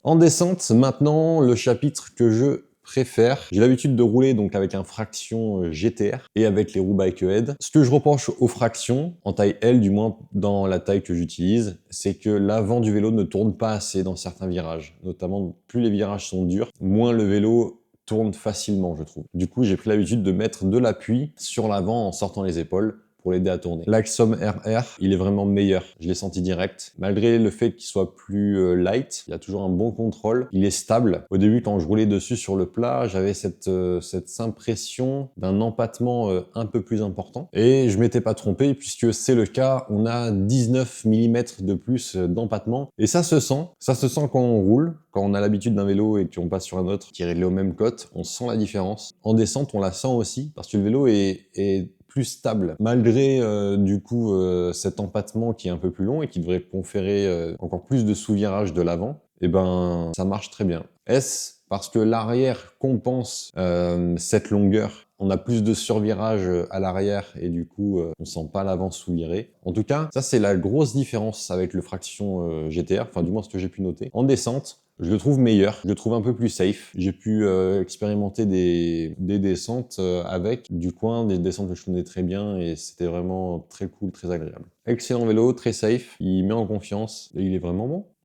En descente, maintenant, le chapitre que je préfère. J'ai l'habitude de rouler donc avec un Fraction GTR et avec les roues Bikehead. Ce que je reproche aux Fractions, en taille L du moins dans la taille que j'utilise, c'est que l'avant du vélo ne tourne pas assez dans certains virages. Notamment, plus les virages sont durs, moins le vélo tourne facilement, je trouve. Du coup, j'ai pris l'habitude de mettre de l'appui sur l'avant en sortant les épaules pour l'aider à tourner. L'Axom RR, il est vraiment meilleur. Je l'ai senti direct. Malgré le fait qu'il soit plus light, il y a toujours un bon contrôle. Il est stable. Au début, quand je roulais dessus sur le plat, j'avais cette impression d'un empattement un peu plus important. Et je m'étais pas trompé puisque c'est le cas. On a 19 mm de plus d'empattement. Et ça se sent. Ça se sent quand on roule. Quand on a l'habitude d'un vélo et qu'on passe sur un autre qui est réglé aux mêmes cotes, on sent la différence. En descente, on la sent aussi parce que le vélo est plus stable. Malgré du coup cet empattement qui est un peu plus long et qui devrait conférer encore plus de sous-virage de l'avant, et ben ça marche très bien. Est-ce parce que l'arrière compense cette longueur? On a plus de survirage à l'arrière et du coup on sent pas l'avant sous-viré. En tout cas, ça c'est la grosse différence avec le Fraction GTR, enfin du moins ce que j'ai pu noter. En descente, je le trouve meilleur, je le trouve un peu plus safe. J'ai pu expérimenter des descentes avec du coin, des descentes que je connais très bien et c'était vraiment très cool, très agréable. Excellent vélo, très safe, il met en confiance et il est vraiment bon.